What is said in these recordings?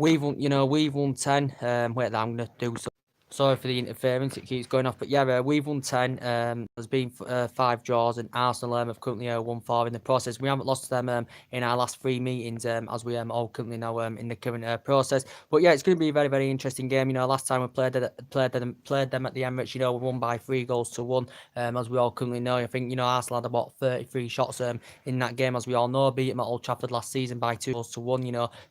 we've won 10. Wait, I'm gonna do so. Sorry for the interference, it keeps going off. But yeah, we've won 10. There's been 5 draws, and Arsenal have currently won 4 in the process. We haven't lost to them in our last 3 meetings, as we all currently know in the current process. But yeah, it's going to be a very, very interesting game. Last time we played them at the Emirates, we won by 3 goals to 1. As we all currently know, I think Arsenal had about 33 shots in that game, as we all know. Beat them at Old Trafford last season by 2 goals to 1.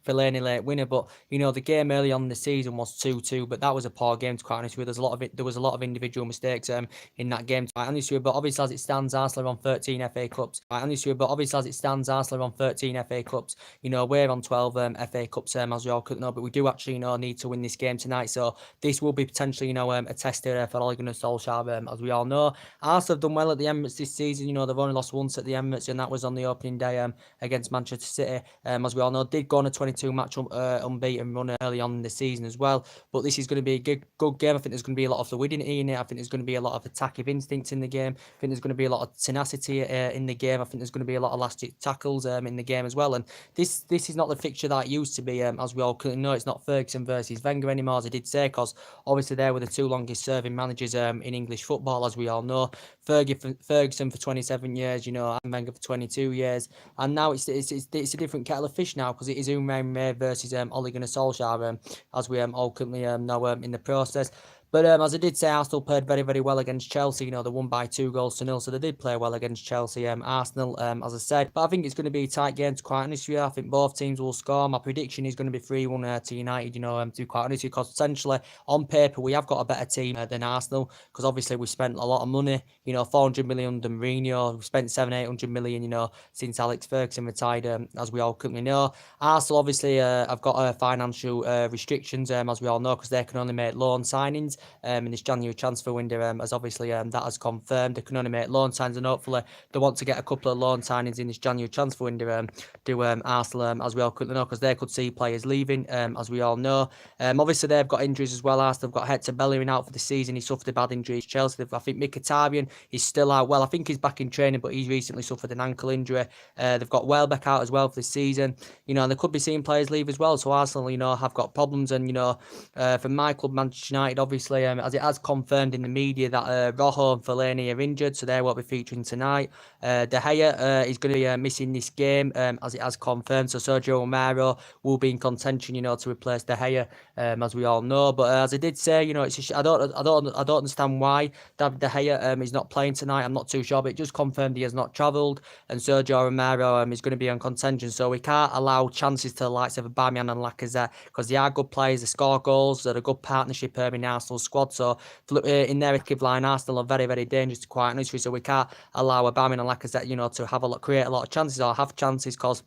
Fellaini late winner, but the game early on in the season was 2-2, but that was a poor game, to quite honest with you. There was a lot of individual mistakes in that game, to quite honest with you. But obviously, as it stands, Arsenal are on 13 FA Cups. Quite honest with you, but obviously, as it stands, Arsenal are on 13 FA Cups. We're on 12 FA Cups, as we all could know. But we do actually, need to win this game tonight. So this will be potentially, a test for Ole Gunnar Solskjaer, as we all know. Arsenal have done well at the Emirates this season. They've only lost once at the Emirates, and that was on the opening day against Manchester City. As we all know, did go on a 22-match unbeaten run early on in the season as well. But this is going to be a good game. I think there's going to be a lot of fluidity in it. I think there's going to be a lot of attacking instincts in the game. I think there's going to be a lot of tenacity in the game. I think there's going to be a lot of last-ditch tackles in the game as well. And this is not the fixture that it used to be. As we all clearly know, it's not Ferguson versus Wenger anymore, as I did say, because obviously they were the 2 longest-serving managers in English football, as we all know. Ferguson for 27 years, and Wenger for 22 years. And now it's a different kettle of fish now, because it is Unai versus Ole Gunnar Solskjaer, as we all currently know in the process. But as I did say, Arsenal played very, very well against Chelsea. They won by 2 goals to 0, so they did play well against Chelsea. Arsenal, as I said. But I think it's going to be a tight game, to quite honest with you. I think both teams will score. My prediction is going to be 3-1 to United, to be quite honest with you, because essentially, on paper, we have got a better team than Arsenal, because obviously we spent a lot of money, 400 million under Mourinho. We spent 700-800 million, since Alex Ferguson retired, as we all currently know. Arsenal, obviously, have got financial restrictions, as we all know, because they can only make loan signings in this January transfer window, as obviously that has confirmed. They can only make loan signings, and hopefully they want to get a couple of loan signings in this January transfer window to Arsenal, as we all currently know, because they could see players leaving, as we all know. Obviously, they've got injuries as well. Arsenal have got Hector Bellerin out for the season. He suffered a bad injury at Chelsea. I think Mkhitaryan is still out. Well, I think he's back in training, but he's recently suffered an ankle injury. They've got Welbeck out as well for this season. And they could be seeing players leave as well. So Arsenal, have got problems. And, for my club, Manchester United, obviously, as it has confirmed in the media that Rojo and Fellaini are injured, so they won't be featuring tonight. De Gea is going to be missing this game, as it has confirmed. So Sergio Romero will be in contention, to replace De Gea, as we all know. But as I did say, it's I don't understand why David De Gea is not playing tonight. I'm not too sure, but it just confirmed he has not travelled, and Sergio Romero is going to be on contention. So we can't allow chances to the likes of Aubameyang and Lacazette, because they are good players, they score goals, they're a good partnership in Arsenal's squad. So in their active line, Arsenal are very, very dangerous, to quite honestly. So we can't allow Aubameyang and Lacazette, to create a lot of chances or have chances, because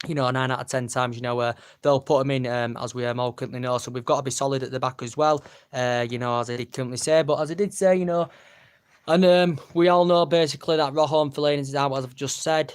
9 out of 10 times, they'll put them in, as we all currently know. So we've got to be solid at the back as well, as I did currently say. But as I did say, and we all know basically that Rojo and Fellaini is out, as I've just said.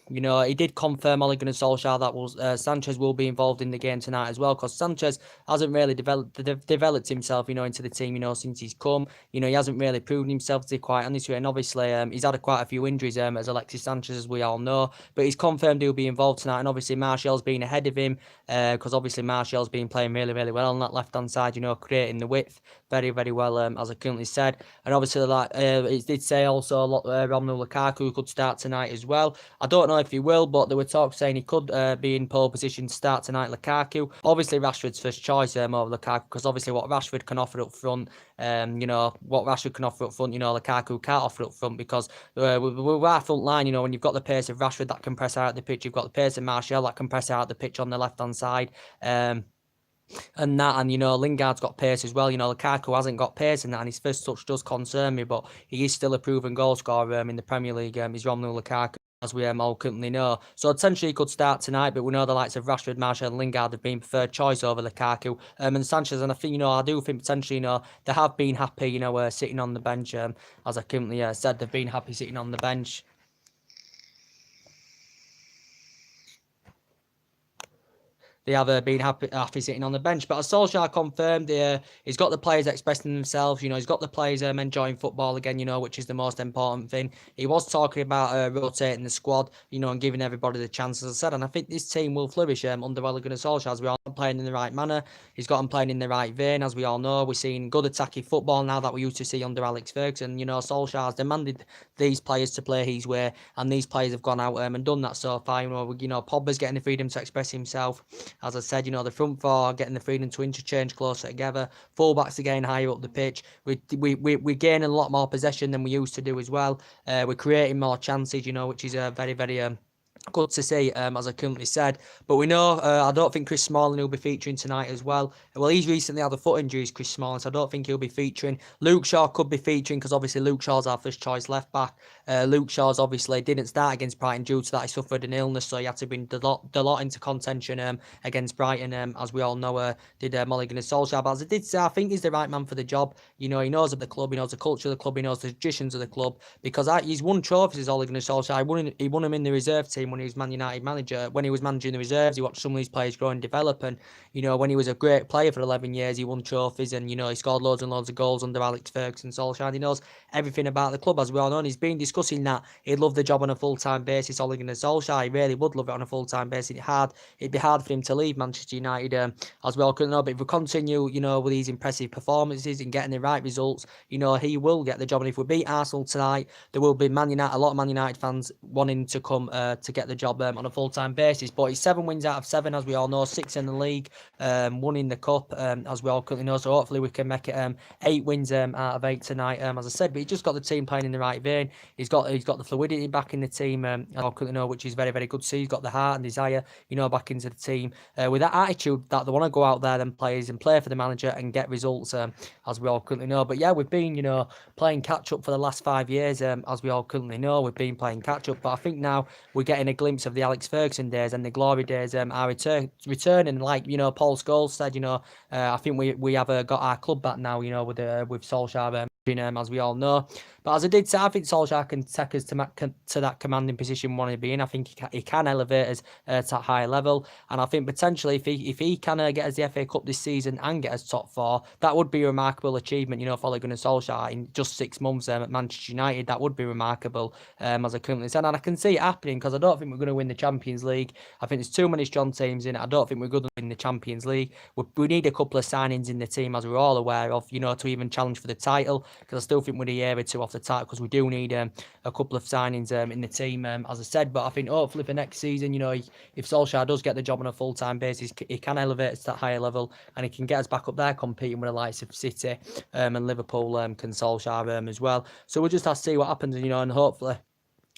He did confirm, Ole Gunnar Solskjaer, that Sanchez will be involved in the game tonight as well, because Sanchez hasn't really developed himself, into the team, since he's come. He hasn't really proven himself, to be quite honest with you. And obviously, he's had quite a few injuries, as Alexis Sanchez, as we all know. But he's confirmed he'll be involved tonight. And obviously, Martial's been ahead of him, because obviously Martial's been playing really, really well on that left-hand side, creating the width very, very well, as I currently said. And obviously, it did say also Romelu Lukaku could start tonight as well. I don't know if he will, but there were talks saying he could be in pole position to start tonight, Lukaku. Obviously, Rashford's first choice over Lukaku, because obviously what Rashford can offer up front, Lukaku can't offer up front, because we're our front line, when you've got the pace of Rashford that can press out the pitch, you've got the pace of Martial that can press out the pitch on the left-hand side. And Lingard's got pace as well. Lukaku hasn't got pace in that, and his first touch does concern me, but he is still a proven goal scorer in the Premier League. Is Romelu Lukaku, as we all currently know. So essentially he could start tonight, but we know the likes of Rashford, Martial and Lingard have been preferred choice over Lukaku and Sanchez. And I think, I do think potentially, they have been happy, sitting on the bench. As I currently said, they've been happy sitting on the bench. they have been happy sitting on the bench. But as Solskjaer confirmed, he's got the players expressing themselves. He's got the players enjoying football again. Which is the most important thing. He was talking about rotating the squad, and giving everybody the chance, as I said. And I think this team will flourish under Ole Gunnar Solskjaer, as we are playing in the right manner. He's got them playing in the right vein, as we all know. We're seeing good attacking football now that we used to see under Alex Ferguson. Solskjaer has demanded these players to play his way, and these players have gone out and done that so far. Pogba's getting the freedom to express himself. As I said, the front four getting the freedom to interchange closer together. Fullbacks are getting higher up the pitch. We're gaining a lot more possession than we used to do as well. We're creating more chances, which is very, very good to see, as I currently said. But we know, I don't think Chris Smalling will be featuring tonight as well. Well, he's recently had a foot injury, Chris Smalling, so I don't think he'll be featuring. Luke Shaw could be featuring, because obviously Luke Shaw's our first choice left back. Luke Shaw's obviously didn't start against Brighton due to that. He suffered an illness, so he had to bring the lot into contention against Brighton, as we all know, did Ole Gunnar Solskjaer. But as I did say, I think he's the right man for the job. He knows of the club, he knows the culture of the club, he knows the traditions of the club, because he's won trophies as Ole Gunnar Solskjaer. He won them in the reserve team when he was Man United manager. When he was managing the reserves, he watched some of these players grow and develop, and when he was a great player for 11 years, he won trophies, and he scored loads and loads of goals under Alex Ferguson. Solskjaer, he knows everything about the club, as we all know, and he's been discussing that he'd love the job on a full-time basis. Ole Gunnar Solskjaer, he really would love it on a full-time basis. It'd be hard for him to leave Manchester United, as we all could know. But if we continue, with these impressive performances and getting the right results, he will get the job. And if we beat Arsenal tonight, there will be a lot of Man United fans wanting to come to get the job on a full-time basis. But it's 7 wins out of 7, as we all know, 6 in the league, 1 in the cup, as we all currently know. So hopefully we can make it 8 wins out of 8 tonight, as I said. But he just got the team playing in the right vein. He's got the fluidity back in the team, I currently know, which is very, very good to see. He's got the heart and desire, back into the team, with that attitude that they want to go out there, them players, and play for the manager and get results, as we all currently know. But yeah, we've been, playing catch up for the last 5 years, as we all currently know. We've been playing catch up, but I think now we're getting a glimpse of the Alex Ferguson days, and the glory days are returning. Like Paul Scholes said, I think we have got our club back now, with Solskjaer, as we all know. But as I did say, I think Solskjaer can take us to that commanding position we want to be in. I think he can elevate us to that higher level, and I think potentially if he can get us the FA Cup this season and get us top 4, that would be a remarkable achievement, for Ole Gunnar Solskjaer in just 6 months at Manchester United. That would be remarkable, as I currently said, and I can see it happening, because I don't think we're going to win the Champions League. I think there's too many strong teams in it. I don't think we're going to win the Champions League. We need a couple of signings in the team, as we're all aware of, to even challenge for the title, because I still think we're a year or 2 off the title, because we do need a couple of signings in the team, as I said. But I think hopefully for next season, if Solskjaer does get the job on a full-time basis, he can elevate us to that higher level, and he can get us back up there competing with the likes of City and Liverpool, can Solskjaer as well. So we'll just have to see what happens, and hopefully,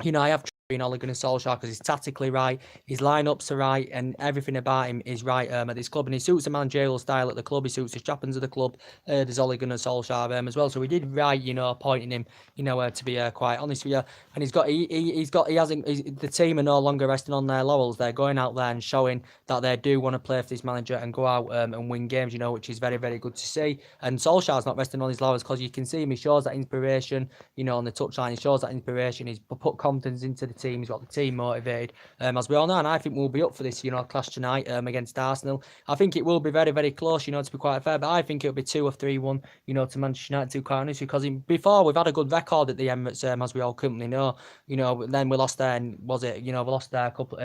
I have in Ole Gunnar Solskjaer, because he's tactically right, his lineups are right, and everything about him is right at this club, and he suits the managerial style at the club. He suits the strappings of the club. There's Ole Gunnar Solskjaer as well, so we did right, appointing him, to be quite honest with you. And the team are no longer resting on their laurels. They're going out there and showing that they do want to play for this manager and go out and win games, which is very, very good to see. And Solskjaer's not resting on his laurels, because you can see him. He shows that inspiration, on the touchline. He shows that inspiration. He's put confidence into the team. He's got the team motivated, as we all know, and I think we'll be up for this, clash tonight against Arsenal. I think it will be very, very close, to be quite fair, but I think it'll be 2 or 3-1, to Manchester United, to be quite honest, because before we've had a good record at the Emirates, as we all currently know, then we lost there, and we lost there a couple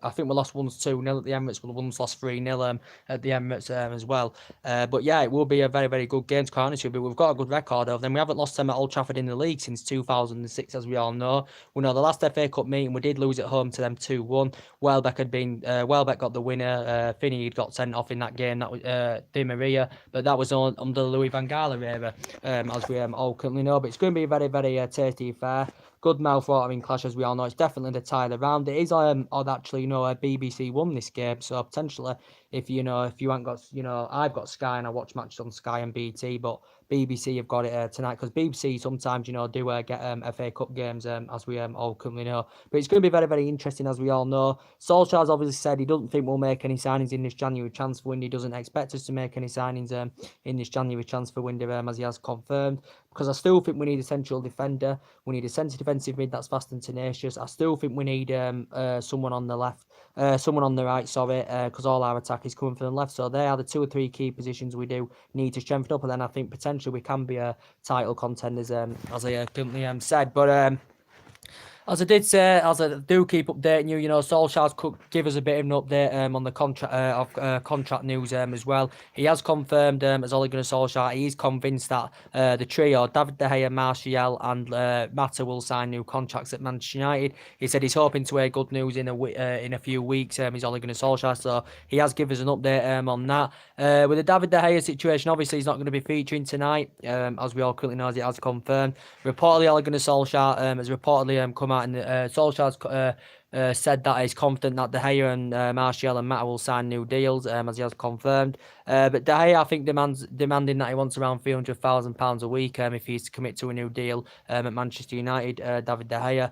I think we lost once 2-0 at the Emirates. We once lost 3-0 at the Emirates as well. But yeah, it will be a very, very good game, to quite honest with you. But we've got a good record of them. We haven't lost them at Old Trafford in the league since 2006, as we all know. We know the last FA Cup meeting, we did lose at home to them 2-1. Welbeck got the winner. Finney got sent off in that game. That was Di Maria, but that was under the Louis van Gaal era, as we all currently know. But it's going to be a very, very tasty affair. Good mouth-watering clash, as we all know. It's definitely the tie of the round. It is actually, BBC One this game, so potentially if you haven't got, I've got Sky and I watch matches on Sky and BT, but BBC have got it tonight, because BBC sometimes, do get FA Cup games, as we all currently know. But it's going to be very, very interesting, as we all know. Solskjaer's obviously said he doesn't think we'll make any signings in this January transfer window. He doesn't expect us to make any signings in this January transfer window, as he has confirmed. Because I still think we need a central defender. We need a centre defensive mid that's fast and tenacious. I still think we need someone on the left, someone on the right, sorry, because all our attack is coming from the left. So they are the 2 or 3 key positions we do need to strengthen up. And then I think potentially we can be title contenders, as I currently said. But as I did say, as I do keep updating you, Solskjaer could give us a bit of an update on the contract contract news as well. He has confirmed, as Ole Gunnar Solskjaer, he is convinced that the trio, David De Gea, Martial and Mata, will sign new contracts at Manchester United. He said he's hoping to hear good news in a few weeks. He's Ole Gunnar Solskjaer, so he has given us an update on that. With the David De Gea situation, obviously he's not going to be featuring tonight, as we all currently know, as it has confirmed. Reportedly, Ole Gunnar Solskjaer has reportedly come out, and Solskjaer's said that he's confident that De Gea and Martial and Mata will sign new deals, as he has confirmed. But De Gea, I think, demanding that he wants around £300,000 a week if he's to commit to a new deal at Manchester United. David De Gea.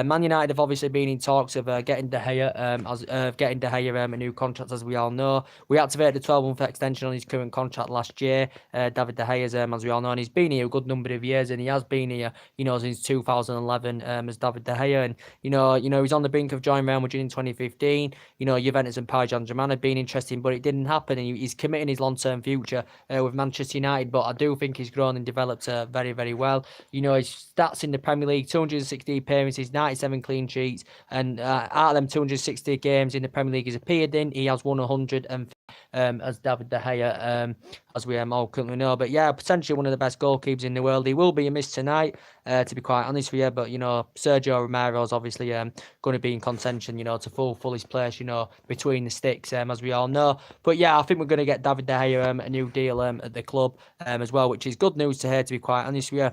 Man United have obviously been in talks of getting De Gea a new contract, as we all know. We activated a 12-month extension on his current contract last year. David De Gea's, as we all know, and he's been here a good number of years, and he has been here, since 2011 as David De Gea, and he's on the brink of joining Real Madrid in 2015. Juventus and Paris Saint-Germain had been interesting, but it didn't happen, and he's committing his long-term future with Manchester United. But I do think he's grown and developed very, very well. His stats in the Premier League: 260 appearances, 97 clean sheets, and out of them 260 games in the Premier League he's appeared in, he has won 100 as David De Gea, as we all currently know. But yeah, potentially one of the best goalkeepers in the world. He will be a miss tonight, to be quite honest with you. But Sergio Romero's obviously going to be in contention, to full his place, between the sticks, as we all know. But yeah, I think we're going to get David De Gea a new deal at the club as well, which is good news to hear, to be quite honest with you.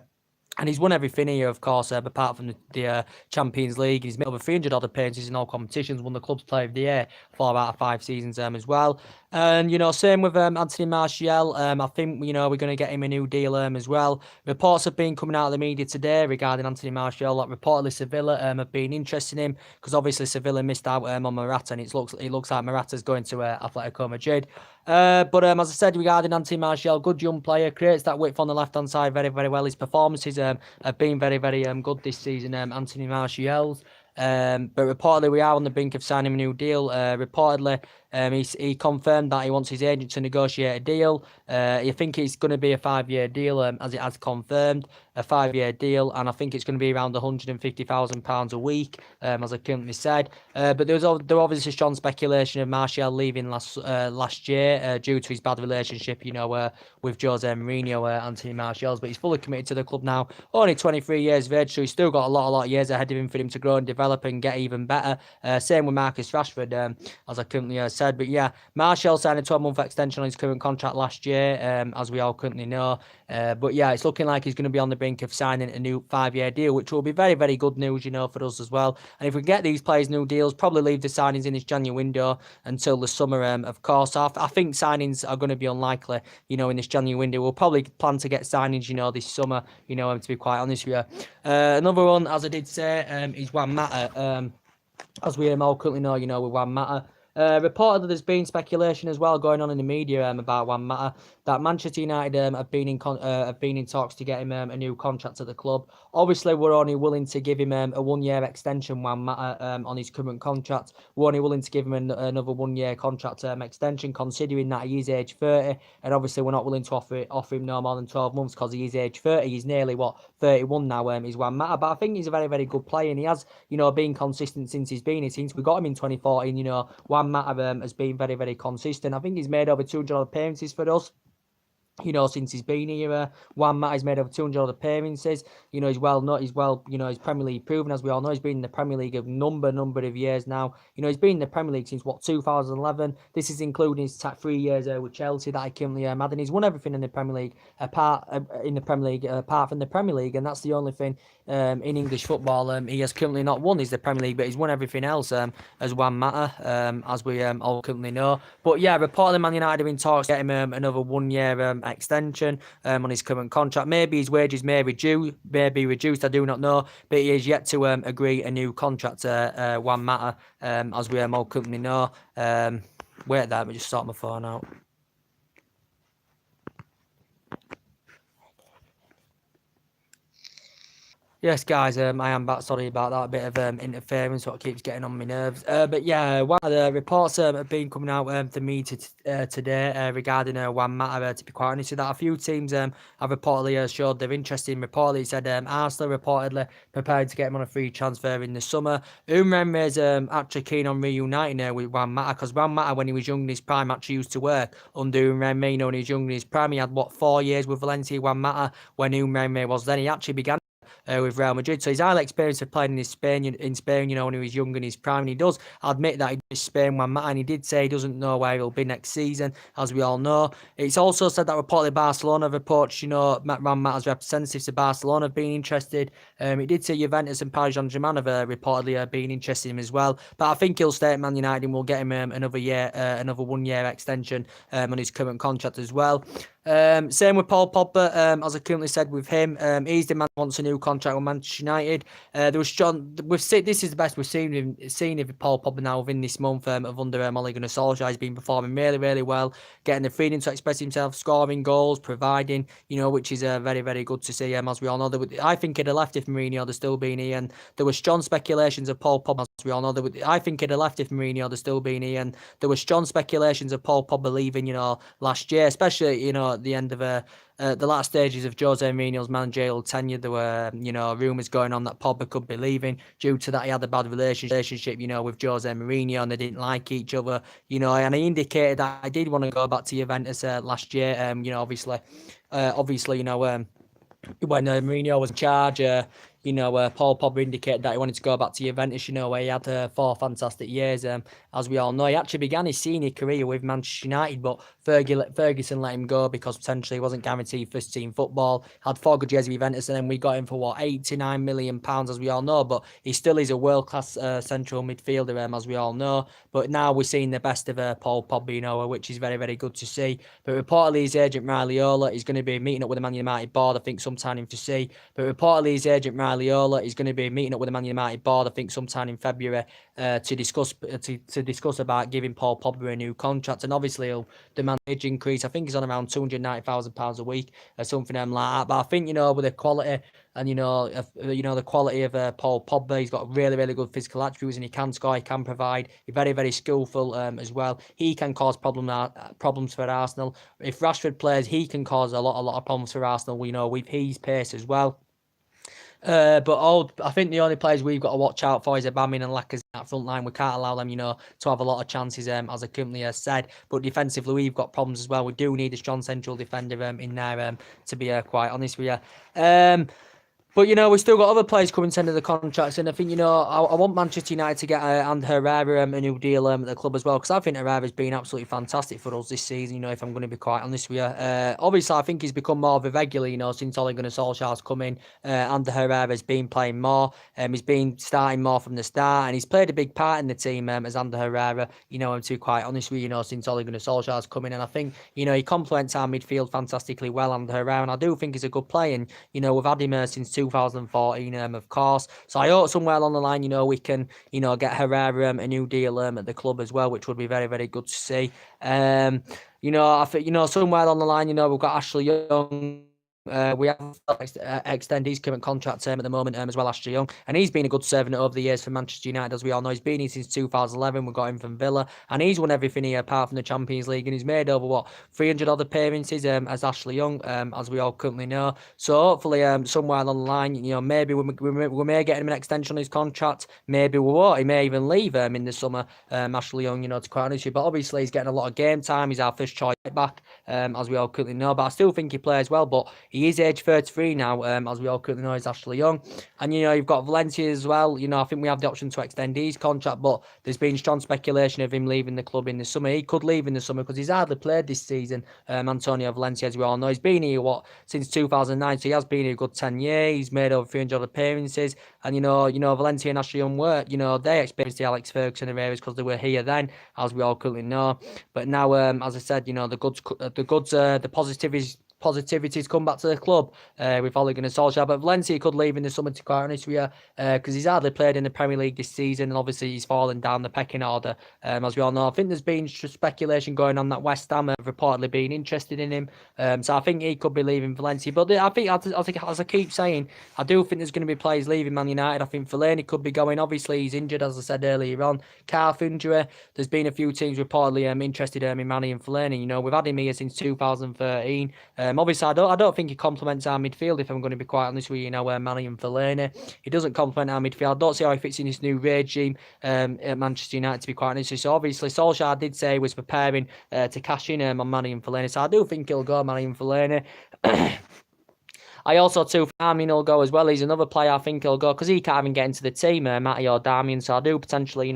And he's won everything here, of course, apart from the Champions League. He's made over 300 odd appearances in all competitions, won the club's player of the year 4 out of 5 seasons as well. And, same with Anthony Martial. I think, we're going to get him a new deal as well. Reports have been coming out of the media today regarding Anthony Martial. Like, reportedly, Sevilla have been interested in him, because obviously Sevilla missed out on Morata, and it looks like Morata's going to Atletico Madrid. But as I said, regarding Anthony Martial, good young player, creates that width on the left-hand side very, very well. His performances have been very, very good this season, Anthony Martial's. But reportedly, we are on the brink of signing a new deal. Reportedly, he confirmed that he wants his agent to negotiate a deal. I think it's going to be a 5-year deal, as it has confirmed, a 5-year deal, and I think it's going to be around £150,000 a week, as I currently said. But there obviously strong speculation of Martial leaving last year due to his bad relationship, with Jose Mourinho, Anthony Martial's. But he's fully committed to the club now. Only 23 years of age, so he's still got a lot of years ahead of him for him to grow and develop and get even better. Same with Marcus Rashford, as I currently said. But yeah, Martial signed a 12-month extension on his current contract last year, as we all currently know. But yeah, it's looking like he's going to be on the brink of signing a new 5-year deal, which will be very, very good news, for us as well. And if we get these players new deals, probably leave the signings in this January window until the summer. Of course, I think signings are going to be unlikely, in this January window. We'll probably plan to get signings, this summer, to be quite honest with you. Another one, as I did say, is Juan Mata. As we all currently know, with Juan Mata. Reportedly, there's been speculation as well going on in the media about Juan Mata, that Manchester United have been in talks to get him a new contract at the club. Obviously, we're only willing to give him a 1-year extension, Juan Mata, on his current contract. We're only willing to give him another 1-year contract extension, considering that he is age 30, and obviously we're not willing to offer him no more than 12 months because he is age 30. He's nearly 31 now. He's Juan Mata, but I think he's a very, very good player, and he has been consistent since he's been here. Since we got him in 2014, Juan Mata has been very, very consistent. I think he's made over 200 appearances for us. Since he's been here, Juan Mata has made over 200 appearances. He's he's Premier League proven, as we all know. He's been in the Premier League a number of years now. He's been in the Premier League since 2011. This is including his 3 years with Chelsea that I currently had, and he's won everything in the Premier League apart from the Premier League, and that's the only thing in English football he has currently not won is the Premier League, but he's won everything else as Juan Mata, as we all currently know. But yeah, reportedly Man United are in talks to get him another 1-year extension on his current contract. Maybe his wages may be reduced, I do not know, but he is yet to agree a new contract to Juan Mata, as we all currently know. Wait there, let me just sort my phone out. Yes, guys, I am back. Sorry about that. A bit of interference, what keeps getting on my nerves. But yeah, one of the reports have been coming out to me today regarding Juan Mata. To be quite honest with that, a few teams have reportedly showed their interest in. Reportedly said Arsenal reportedly prepared to get him on a free transfer in the summer. Umrembe is actually keen on reuniting with Juan Mata, because Juan Mata, when he was young in his prime, actually used to work under Umrembe. You know, when he was young in his prime, he had 4 years with Valencia. Juan Mata, when Umrembe was then, he actually began with Real Madrid. So he's highly experienced of playing in Spain, you know, when he was young in his prime. And he does admit that he missed Spain Juan Mata, and he did say he doesn't know where he'll be next season, as we all know. It's also said that reportedly Barcelona have approached, you know, Juan Mata's representatives to Barcelona have been interested. It did say Juventus and Paris Saint-Germain have reportedly been interested in him as well. But I think he'll stay at Man United, and we'll get him another 1 year extension on his current contract as well. Same with Paul Pogba, as I currently said with him. He's the man who wants a new contract with Manchester United. There was John. This is the best we've seen of Paul Pogba now within this month of under Ole Gunnar Solskjaer. He's been performing really, really well, getting the freedom to express himself, scoring goals, providing, you know, which is very, very good to see. As we all know, I think he'd have left if Mourinho had still been here. And there was strong speculations of Paul Pogba. As we all know, I think he'd have left if Mourinho had still been here. And there was strong speculations of Paul Pogba leaving, you know, last year, especially, you know, at the end of the last stages of Jose Mourinho's managerial tenure. There were, you know, rumours going on that Pogba could be leaving due to that he had a bad relationship, you know, with Jose Mourinho, and they didn't like each other, you know. And he indicated that I did want to go back to Juventus last year. You know, obviously, you know, when Mourinho was in charge, you know, Paul Pogba indicated that he wanted to go back to Juventus, you know, where he had 4 fantastic years. As we all know, he actually began his senior career with Manchester United, but Ferguson let him go because potentially he wasn't guaranteed first team football. Had 4 good years with Juventus, and then we got him for £89 million, as we all know. But he still is a world class central midfielder, as we all know. But now we're seeing the best of Paul Pogba, you know, which is very, very good to see. But reportedly his agent Raiola is going to be meeting up with the Man United board, I think, sometime in foresee. But reportedly his agent Raiola is going to be meeting up with the Man United board, I think, sometime in February to discuss about giving Paul Pogba a new contract. And obviously he'll demand a wage increase. I think he's on around £290,000 a week or something like that. But I think, you know, with the quality and, you know, the quality of Paul Pogba, he's got really, really good physical attributes, and he can score, he can provide. He's very, very skillful as well. He can cause problems for Arsenal. If Rashford plays, he can cause a lot of problems for Arsenal, you know, with his pace as well. But I think the only players we've got to watch out for is Aubameyang and Lacazette at front line. We can't allow them, you know, to have a lot of chances, as I currently said. But defensively, we've got problems as well. We do need a strong central defender in there, to be quite honest with you. But, you know, we've still got other players coming to the end of the contracts, and I think, you know, I want Manchester United to get Ander Herrera a new deal at the club as well, because I think Herrera's been absolutely fantastic for us this season, you know, if I'm going to be quite honest with you. Obviously, I think he's become more of a regular, you know, since Ole Gunnar Solskjaer's come in. Ander Herrera's been playing more, he's been starting more from the start, and he's played a big part in the team as Ander Herrera, you know, to be quite honest with you, you know, since Ole Gunnar Solskjaer's come in. And I think, you know, he complements our midfield fantastically well, Ander Herrera, and I do think he's a good player. And, you know, we've had him since 2014, of course. So I hope somewhere along the line, you know, we can, you know, get Herrera a new deal at the club as well, which would be very, very good to see. You know, I think, you know, somewhere along the line, you know, we've got Ashley Young. We have extend his current contract at the moment as well, Ashley Young, and he's been a good servant over the years for Manchester United, as we all know. He's been here since 2011. We got him from Villa, and he's won everything here apart from the Champions League, and he's made over 300 odd appearances as Ashley Young, as we all currently know. So hopefully, somewhere along the line, you know, maybe we may get him an extension on his contract. Maybe we won't. He may even leave in the summer. Ashley Young, you know, to quite honest with you, but obviously he's getting a lot of game time. He's our first choice back, as we all currently know. But I still think he plays well. But he is age 33 now, as we all currently know, is Ashley Young. And, you know, you've got Valencia as well. You know, I think we have the option to extend his contract, but there's been strong speculation of him leaving the club in the summer. He could leave in the summer because he's hardly played this season, Antonio Valencia, as we all know. He's been here, since 2009, so he has been here a good 10 years. He's made over 300 appearances. And, you know, Valencia and Ashley Young were, you know, they experienced the Alex Ferguson eras because they were here then, as we all currently know. But now, as I said, you know, the positivity's come back to the club with Ole Gunnar Solskjaer. But Valencia could leave in the summer, to be quite honest with you, because he's hardly played in the Premier League this season, and obviously he's fallen down the pecking order, as we all know. I think there's been speculation going on that West Ham have reportedly been interested in him, so I think he could be leaving Valencia. But I think, as I keep saying, I do think there's going to be players leaving Man United. I think Fellaini could be going. Obviously, he's injured, as I said earlier on. Calf injury. There's been a few teams reportedly interested in Manny and Fellaini. You know, we've had him here since 2013. Obviously, I don't think he complements our midfield, if I'm going to be quite honest with you, Manny and Fellaini. He doesn't complement our midfield. I don't see how he fits in this new regime at Manchester United, to be quite honest with you. So obviously, Solskjaer did say he was preparing to cash in on Manny and Fellaini. So I do think he'll go Manny and Fellaini. I also too think Darmian will go as well. He's another player I think he'll go, because he can't even get into the team, Matty or Darmian. So I do potentially,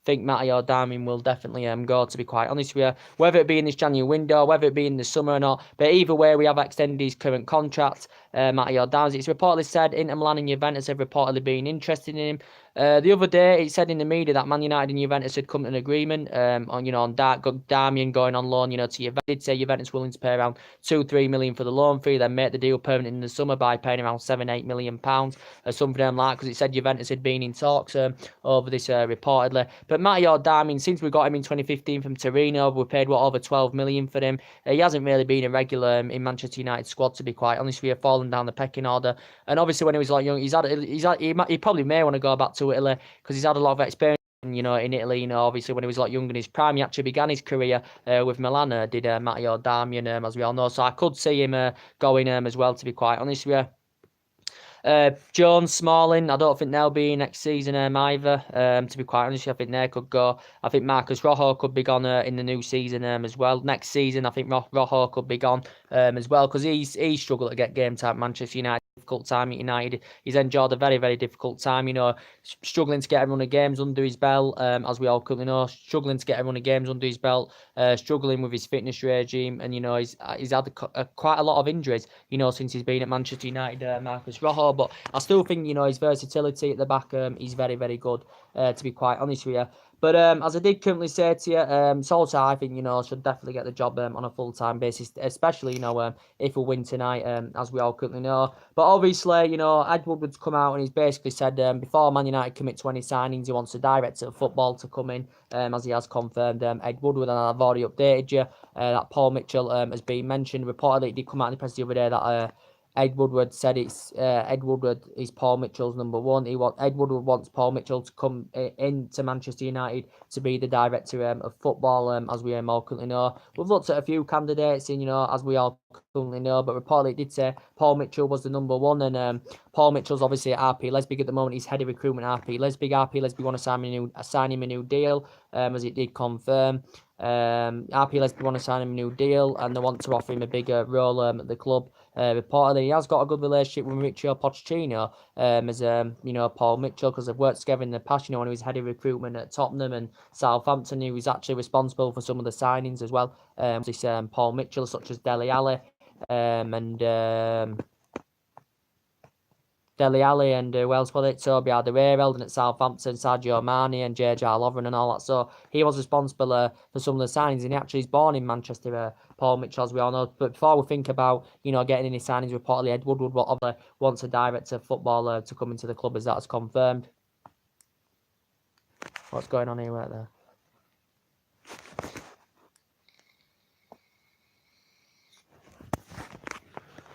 think Matty or Darmian will definitely go, to be quite honest with you. Whether it be in this January window, whether it be in the summer or not. But either way, we have extended his current contract, Matty or Darmian. It's reportedly said Inter Milan and Juventus have reportedly been interested in him. The other day, it said in the media that Man United and Juventus had come to an agreement on Darmian going on loan, to Juventus. Did say Juventus willing to pay around 2-3 million for the loan fee, then make the deal permanent in the summer by paying around £7-8 million or something like, because it said Juventus had been in talks over this reportedly. But Matteo Darmian, since we got him in 2015 from Torino, we paid over 12 million for him. He hasn't really been a regular in Manchester United squad, to be quite honest with you, fallen down the pecking order. And obviously, when he was young, he probably may want to go back to Italy, because he's had a lot of experience. In Italy, obviously when he was young in his prime, he actually began his career with Milan, did Matteo Darmian, as we all know. So I could see him going as well, to be quite honest with you. Jones, Smalling, I don't think they'll be next season either. To be quite honest, I think they could go. I think Marcus Rojo could be gone in the new season as well. Next season, I think Rojo could be gone as well, because he's struggled to get game time at Manchester United. Difficult time at United. He's enjoyed a very, very difficult time, struggling to get a run of games under his belt, as we all currently know, struggling to get a run of games under his belt, struggling with his fitness regime, and he's had quite a lot of injuries, since he's been at Manchester United, Marcus Rojo. But I still think, his versatility at the back, he's very, very good, to be quite honest with you. But as I did currently say to you, Solskjaer, I think, should definitely get the job on a full-time basis, especially, if we win tonight, as we all currently know. But obviously, Ed Woodward's come out and he's basically said before Man United commit to any signings, he wants the director of football to come in, as he has confirmed, Ed Woodward. And I've already updated you that Paul Mitchell has been mentioned. Reportedly, it did come out in the press the other day that Ed Woodward said Ed Woodward is Paul Mitchell's number one. Ed Woodward wants Paul Mitchell to come into Manchester United to be the director of football, as we all currently know. We've looked at a few candidates, as we all currently know, but reportedly it did say Paul Mitchell was the number one, and Paul Mitchell's obviously at RB Leipzig at the moment. He's head of recruitment at RB Leipzig. RB Leipzig want to sign him a new deal, as it did confirm. RB Leipzig want to sign him a new deal, and they want to offer him a bigger role at the club. Reportedly, he has got a good relationship with Mauricio Pochettino, as Paul Mitchell, because they've worked together in the past. When he was head of recruitment at Tottenham and Southampton, he was actually responsible for some of the signings as well. This Paul Mitchell, such as Dele Alli, Dele Alli, and who else was it? Toby Alderweireld, and at Southampton, Sadio Mane and JJ Lovren and all that. So he was responsible for some of the signings, and he actually is born in Manchester, Paul Mitchell, as we all know. But before we think about, getting any signings, reportedly Ed Woodward wants a director of football to come into the club, as that is confirmed. What's going on here right there?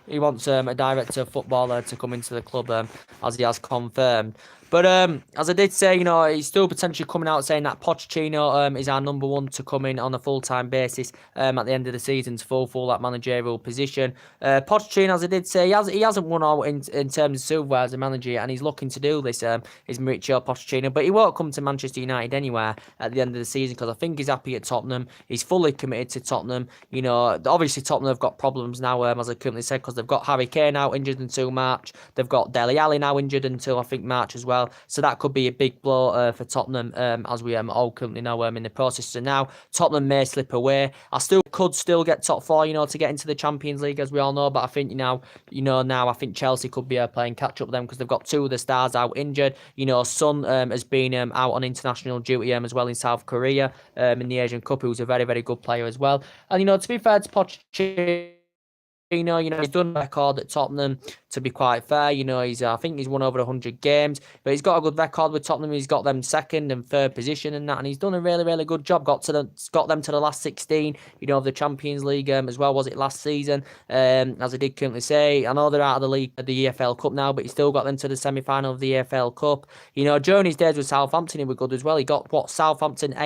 He wants a director of football to come into the club, as he has confirmed. But as I did say, he's still potentially coming out saying that Pochettino is our number one to come in on a full-time basis at the end of the season to fulfill that managerial position. Pochettino, as I did say, he hasn't won all in terms of silverware as a manager, and he's looking to do this, is Mauricio Pochettino. But he won't come to Manchester United anywhere at the end of the season, because I think he's happy at Tottenham. He's fully committed to Tottenham. Obviously Tottenham have got problems now, as I currently said, because they've got Harry Kane out injured until March. They've got Dele Alli now injured until I think March as well. well. So that could be a big blow for Tottenham, as we all currently know in the process. So now Tottenham may slip away. I could still get top four, to get into the Champions League, as we all know. But I think now I think Chelsea could be playing catch up with them because they've got two of the stars out injured. Son has been out on international duty as well in South Korea in the Asian Cup, who's a very, very good player as well. And to be fair to Pochettino, he's done a record at Tottenham, to be quite fair. I think he's won over 100 games, but he's got a good record with Tottenham. He's got them second and third position and that, and he's done a really, really good job. Got them to the last 16, of the Champions League as well, was it last season? As I did currently say, I know they're out of the league, the EFL Cup now, but he still got them to the semi-final of the EFL Cup. During his days with Southampton, he was good as well. He got Southampton to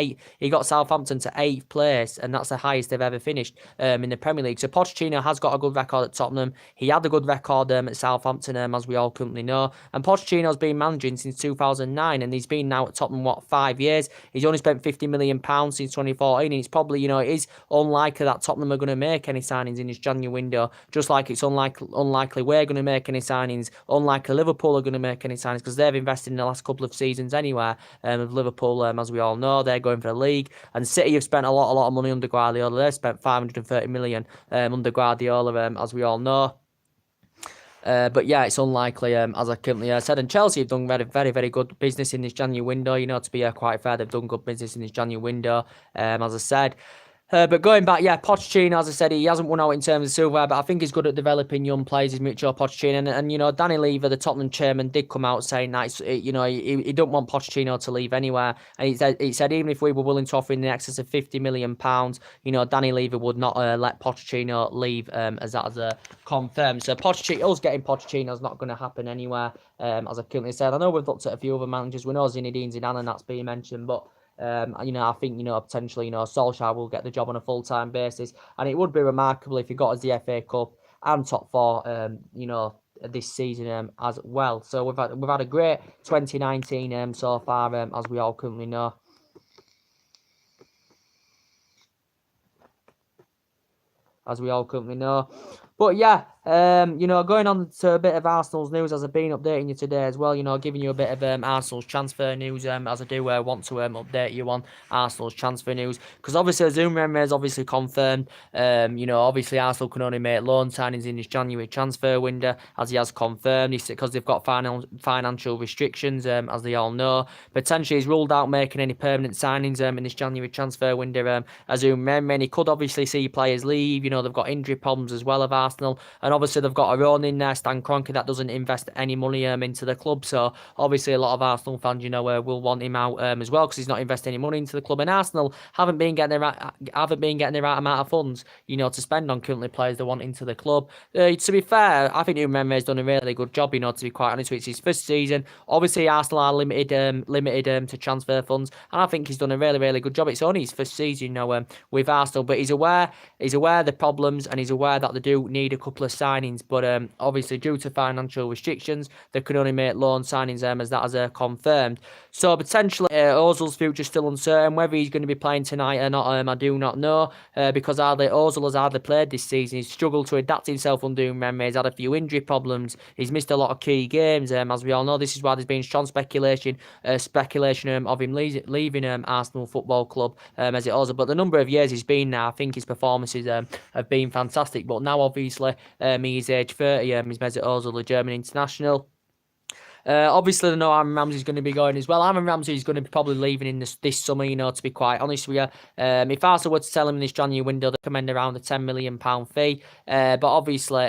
8th place, and that's the highest they've ever finished in the Premier League. So Pochettino has got a good record at Tottenham. He had a good record at Southampton, as we all currently know. And Pochettino's been managing since 2009, and he's been now at Tottenham 5 years. He's only spent £50 million since 2014, and it's probably it is unlikely that Tottenham are going to make any signings in this January window. Just like it's unlikely we're going to make any signings. Unlikely Liverpool are going to make any signings because they've invested in the last couple of seasons anyway. Of Liverpool, as we all know, they're going for the league, and City have spent a lot of money under Guardiola. They've spent 530 million under Guardiola, as we all know. But yeah, it's unlikely, as I currently said. And Chelsea have done very, very, very good business in this January window. To be quite fair, they've done good business in this January window, as I said. But going back, Pochettino, as I said, he hasn't won out in terms of silverware, but I think he's good at developing young players. He's Mikel Pochettino, and Danny Levy, the Tottenham chairman, did come out saying that he don't want Pochettino to leave anywhere, and he said even if we were willing to offer in excess of £50 million, Danny Levy would not let Pochettino leave, as that is confirmed. So us getting Pochettino is not going to happen anywhere, as I currently said. I know we've looked at a few other managers. We know Zinedine Zidane, and that's being mentioned, but I think, potentially, Solskjaer will get the job on a full-time basis. And it would be remarkable if he got us the FA Cup and top four, this season as well. So we've had a great 2019 so far, as we all currently know. But yeah, going on to a bit of Arsenal's news, as I've been updating you today as well, giving you a bit of Arsenal's transfer news, as I do want to update you on Arsenal's transfer news, because obviously Zouma Emery has obviously confirmed, obviously Arsenal can only make loan signings in this January transfer window, as he has confirmed, because they've got financial restrictions, as they all know. Potentially he's ruled out making any permanent signings in this January transfer window, as Zouma Emery, and he could obviously see players leave. They've got injury problems as well of Arsenal, and obviously they've got a own in there, Stan Kroenke, that doesn't invest any money into the club. So obviously a lot of Arsenal fans, will want him out as well, because he's not investing any money into the club, and Arsenal haven't been getting the right amount of funds, to spend on currently players they want into the club. To be fair, I think Zouma has done a really good job. To be quite honest, it's his first season. Obviously Arsenal are limited to transfer funds, and I think he's done a really, really good job. It's only his first season, with Arsenal, but he's aware of the problems, and he's aware that they do need a couple of signings, but obviously due to financial restrictions they can only make loan signings, as that is confirmed. So potentially Ozil's future is still uncertain. Whether he's going to be playing tonight or not, I do not know, because Ozil has hardly played this season. He's struggled to adapt himself under Emery. He's had a few injury problems. He's missed a lot of key games, as we all know. This is why there's been strong speculation of him leaving Arsenal Football Club, as it Ozil. But the number of years he's been now, I think his performances have been fantastic. But now obviously he's age 30, he's Mesut Ozil, the German international. Obviously, I know Aaron Ramsey's going to be going as well. Aaron Ramsey is going to be probably leaving in this summer, to be quite honest with you. If Arsenal were to sell him in this January window, they recommend around a £10 million fee. But obviously,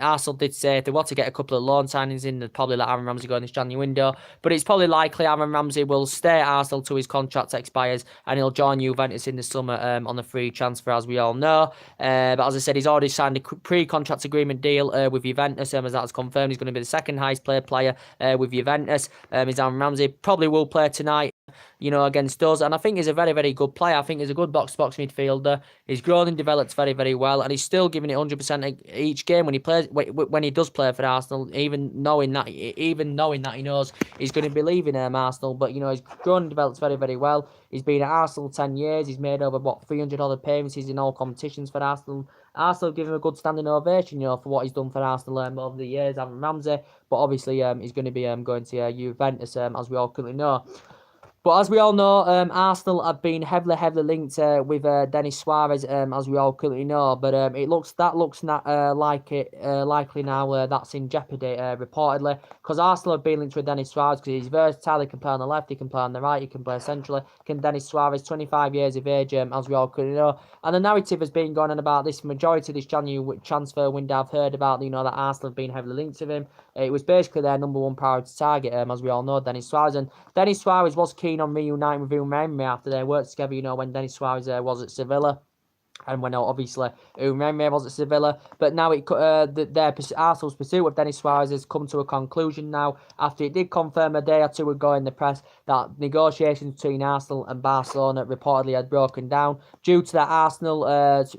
Arsenal did say if they want to get a couple of loan signings in, they'd probably let Aaron Ramsey go in this January window. But it's probably likely Aaron Ramsey will stay at Arsenal till his contract expires, and he'll join Juventus in the summer on a free transfer, as we all know. But as I said, he's already signed a pre-contract agreement deal with Juventus, as that's confirmed. He's going to be the second highest paid player with Juventus. Is Aaron Ramsey. Probably will play tonight. against us. And I think he's a very, very good player. I think he's a good box-to-box midfielder. He's grown and developed very, very well, and he's still giving it 100% each game when he plays. When he does play for Arsenal, even knowing that he knows he's going to be leaving Arsenal, but he's grown and developed very, very well. He's been at Arsenal 10 years. He's made over 300 odd appearances in all competitions for Arsenal. Arsenal give him a good standing ovation, for what he's done for Arsenal over the years, Aaron Ramsey. But obviously, he's going to be going to Juventus, as we all currently know. But as we all know, Arsenal have been heavily linked with Denis Suarez, as we all currently know. But it looks not likely now that's in jeopardy, reportedly, because Arsenal have been linked with Denis Suarez because he's versatile. He can play on the left, he can play on the right, he can play centrally. Denis Suarez, 25 years of age, as we all currently know. And the narrative has been going on about this majority of this January transfer window. I've heard about that Arsenal have been heavily linked with him. It was basically their number one priority target, as we all know, Denis Suarez. And Denis Suarez was keen on reuniting with Unai Emery after they worked together, when Denis Suarez was at Sevilla. And when obviously Unai was at Sevilla, but now Arsenal's pursuit of Denis Suarez has come to a conclusion now, after it did confirm a day or two ago in the press that negotiations between Arsenal and Barcelona reportedly had broken down due to Arsenal's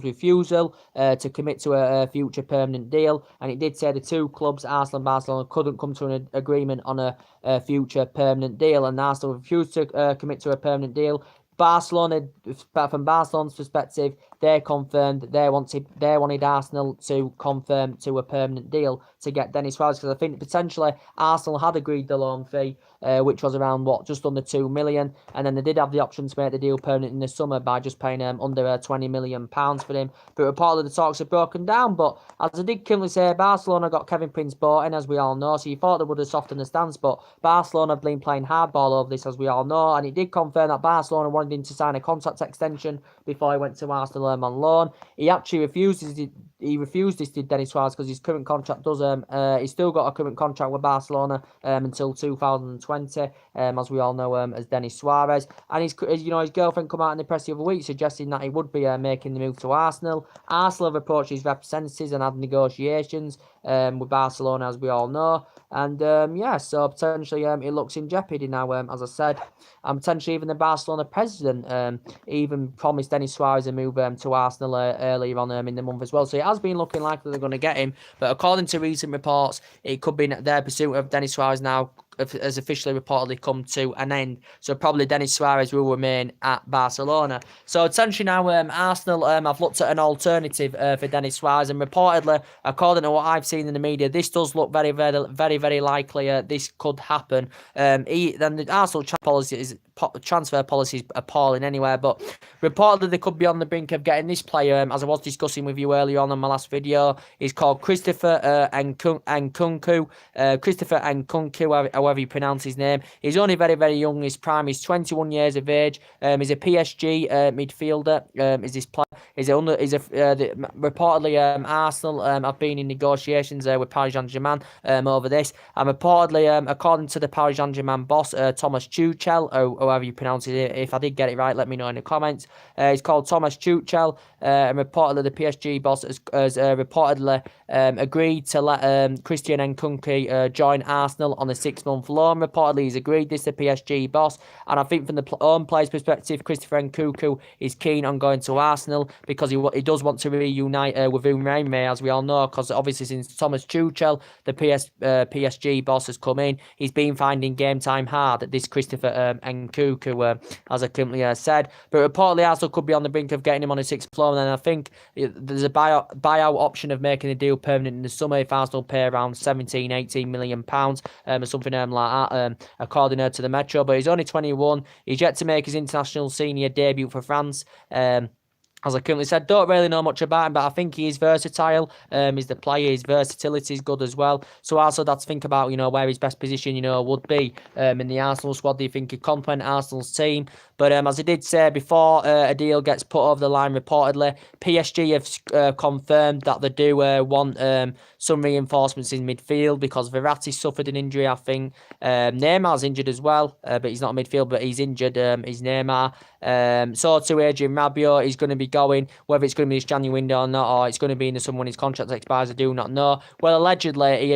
refusal to commit to a future permanent deal. And it did say the two clubs, Arsenal and Barcelona, couldn't come to an agreement on a future permanent deal, and Arsenal refused to commit to a permanent deal. From Barcelona's perspective, they confirmed that they wanted Arsenal to confirm to a permanent deal to get Denis Suarez, because I think potentially Arsenal had agreed the loan fee, which was around just under £2 million, and then they did have the option to make the deal permanent in the summer by just paying under £20 million for him. But reportedly the talks have broken down. But as I did currently say, Barcelona got Kevin Prince bought in, as we all know, so you thought they would have softened the stance, but Barcelona have been playing hardball over this, as we all know, and it did confirm that Barcelona wanted him to sign a contract extension before he went to Arsenal on loan. He actually refused this to Denis Suarez because his current contract he's still got a current contract with Barcelona until 2020, as we all know, as Denis Suarez. And his girlfriend come out in the press the other week suggesting that he would be making the move to Arsenal. Arsenal have approached his representatives and had negotiations with Barcelona, as we all know. And so potentially it looks in jeopardy now, as I said. And potentially even the Barcelona president even promised Denis Suarez a move to Arsenal earlier on in the month as well. So it has been looking like they're going to get him. But according to recent reports, it could be their pursuit of Denis Suarez now has officially reportedly come to an end. So probably Denis Suarez will remain at Barcelona. So essentially now Arsenal have looked at an alternative for Denis Suarez, and reportedly, according to what I've seen in the media, this does look very, very, very, very likely this could happen. Then the Arsenal transfer policy is appalling anywhere, but reportedly they could be on the brink of getting this player, as I was discussing with you earlier on in my last video. He's called Christopher Nkunku. Christopher Nkunku, however you pronounce his name. He's only very, very young. His prime is 21 years of age. He's a PSG midfielder. Reportedly Arsenal have been in negotiations with Paris Saint-Germain over this. And reportedly, according to the Paris Saint-Germain boss, Thomas Tuchel, or however you pronounce it, if I did get it right, let me know in the comments. He's called Thomas Tuchel, and reportedly the PSG boss has reportedly agreed to let Christian Nkunku join Arsenal on a 6-month loan. Reportedly he's agreed this to PSG boss, and I think from the own player's perspective, Christopher Nkunku is keen on going to Arsenal because he does want to reunite with Unai Emery, as we all know, because obviously since Thomas Tuchel, the PSG boss, has come in, he's been finding game time hard at this Christopher Nkunku, as I currently said. But reportedly Arsenal could be on the brink of getting him on a 6th loan, and I think there's a buyout option of making the deal permanent in the summer if Arsenal pay around 17-18 million pounds or something like that, according to the Metro. But he's only 21. He's yet to make his international senior debut for France. As I currently said, don't really know much about him, but I think he is versatile. He's the player, his versatility is good as well. So also that's think about, where his best position, would be in the Arsenal squad. Do you think he'd complement Arsenal's team? But as I did say before, a deal gets put over the line reportedly. PSG have confirmed that they do want some reinforcements in midfield because Verratti suffered an injury, I think. Neymar's injured as well, but he's not a midfield, but he's injured. He's Neymar. So too Adrien Rabiot. He's going to be going. Whether it's going to be this January window or not, or it's going to be in the summer when his contract expires, I do not know. Well, allegedly he'd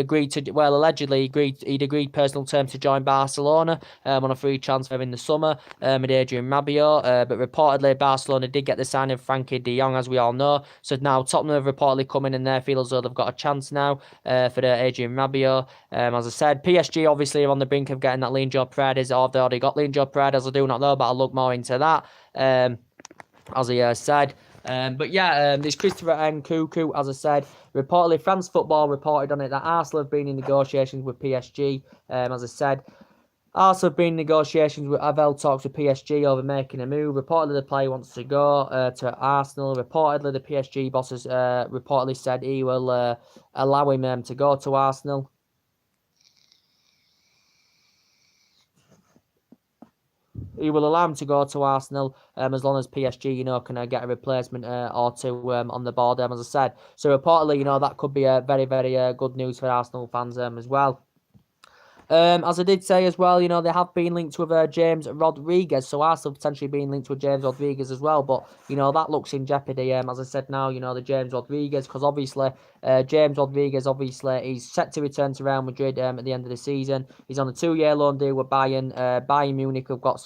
agreed personal terms to join Barcelona on a free transfer in the summer with Adrien Rabiot. But reportedly Barcelona did get the sign of Frankie de Jong, as we all know. So now Tottenham have reportedly come in and they feel as though they've got a chance now for the Adrien Rabiot. As I said, PSG obviously are on the brink of getting that Leandro Paredes, or they've already got Leandro Paredes, I do not know, but I'll look more into that, as I said. But yeah, there's Christopher Nkunku, as I said. Reportedly, France Football reported on it that Arsenal have been in negotiations with PSG. As I said, Arsenal have been in negotiations with held talks with PSG over making a move. Reportedly, the player wants to go to Arsenal. Reportedly, the PSG bosses reportedly said he will allow him to go to Arsenal. He will allow him to go to Arsenal as long as PSG, can get a replacement or two on the board, as I said. So reportedly, that could be a very, very good news for Arsenal fans as well. As I did say as well, they have been linked with James Rodriguez, so Arsenal potentially being linked with James Rodriguez as well, but, that looks in jeopardy, as I said now, the James Rodriguez, because obviously, James Rodriguez, he's set to return to Real Madrid at the end of the season. He's on a 2-year loan deal with Bayern. Bayern Munich have got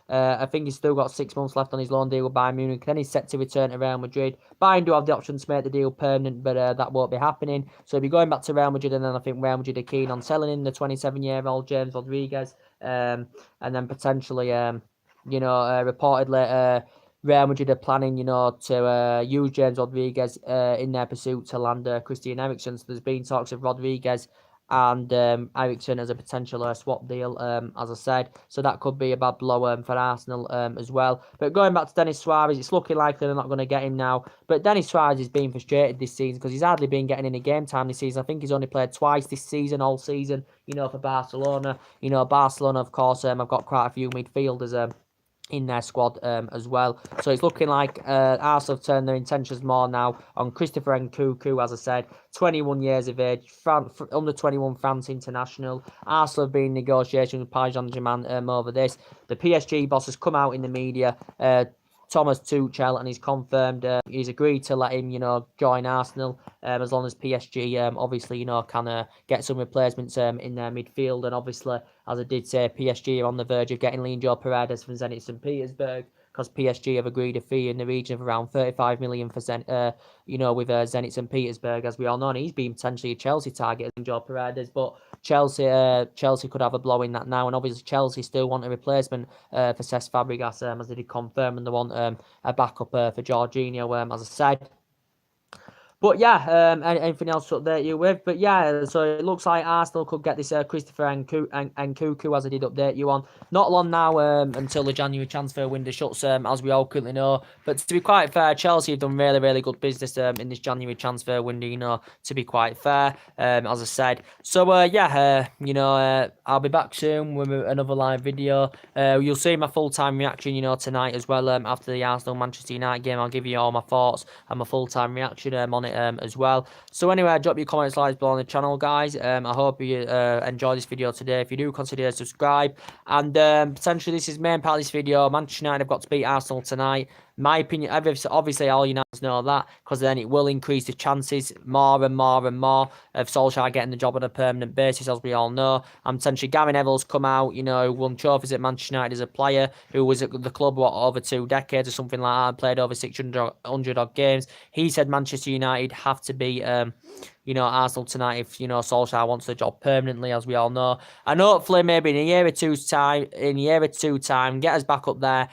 I think he's still got 6 months left on his loan deal with Bayern Munich, then he's set to return to Real Madrid. Bayern do have the option to make the deal permanent, but that won't be happening, so he'll be going back to Real Madrid, and then I think Real Madrid are keen on selling him the 27-year-old James Rodriguez, and then potentially, reportedly, Real Madrid are planning, to use James Rodriguez in their pursuit to land Christian Eriksen. So there's been talks of Rodriguez and Eriksen as a potential swap deal, as I said. So that could be a bad blow for Arsenal as well. But going back to Denis Suarez, it's looking like they're not going to get him now. But Denis Suarez is being frustrated this season because he's hardly been getting any game time this season. I think he's only played twice this season, all season, for Barcelona. Barcelona, of course, have got quite a few midfielders in their squad as well. So it's looking like Arsenal have turned their intentions more now on Christopher Nkunku, as I said, 21 years of age, under 21 France international. Arsenal have been in negotiations with Paris Saint-Germain over this. The PSG boss has come out in the media, Thomas Tuchel, and he's confirmed he's agreed to let him, join Arsenal as long as PSG, obviously, can get some replacements in their midfield. And obviously, as I did say, PSG are on the verge of getting Leandro Paredes from Zenit St. Petersburg, because PSG have agreed a fee in the region of around 35 million for with Zenit St. Petersburg, as we all know, and he's been potentially a Chelsea target, Leandro Paredes, but Chelsea could have a blow in that now, and obviously Chelsea still want a replacement for Cesc Fabregas, as they did confirm, and they want a backup for Jorginho, as I said. But yeah, anything else to update you with? But yeah, so it looks like Arsenal could get this Christopher Nkunku, as I did update you on. Not long now until the January transfer window shuts, as we all currently know. But to be quite fair, Chelsea have done really, really good business in this January transfer window, to be quite fair, as I said. So I'll be back soon with another live video. You'll see my full-time reaction, tonight as well, after the Arsenal-Manchester United game. I'll give you all my thoughts and my full-time reaction on it as well. So anyway, drop your comments, likes below on the channel, guys. I hope you enjoy this video today. If you do, consider subscribe. And potentially this is main part of this video. Manchester United have got to beat Arsenal tonight. My opinion, obviously all Uniteds know that, because then it will increase the chances more and more and more of Solskjaer getting the job on a permanent basis, as we all know. And potentially Gary Neville's come out, won trophies at Manchester United as a player who was at the club, over 2 decades or something like that, played over 600 odd games. He said Manchester United have to be Arsenal tonight if, Solskjaer wants the job permanently, as we all know. And hopefully maybe in a year or two's time, get us back up there,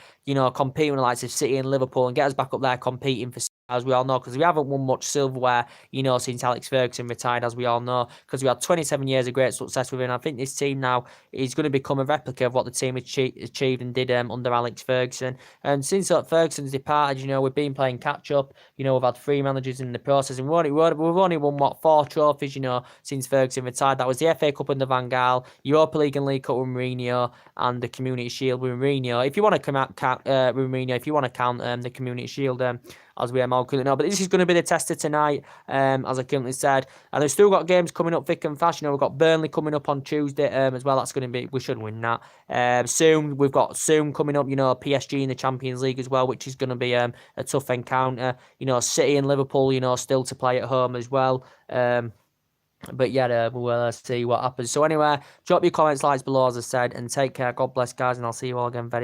competing with the likes of City and Liverpool, and get us back up there competing for, as we all know, because we haven't won much silverware, since Alex Ferguson retired, as we all know, because we had 27 years of great success with him. I think this team now is going to become a replica of what the team achieved and did under Alex Ferguson. And since Ferguson's departed, we've been playing catch-up. We've had 3 managers in the process, and we've only won, 4 trophies, since Ferguson retired. That was the FA Cup under Van Gaal, Europa League and League Cup with Mourinho, and the Community Shield with Mourinho. If you want to count the Community Shield, as we all currently know. But this is going to be the tester tonight, as I currently said. And they've still got games coming up thick and fast. You know, we've got Burnley coming up on Tuesday as well. That's going to be, we should win that. Soon, we've got coming up, you know, PSG in the Champions League as well, which is going to be a tough encounter. You know, City and Liverpool, you know, still to play at home as well. But yeah, we'll see what happens. So anyway, drop your comments, likes below, as I said, and take care. God bless, guys, and I'll see you all again very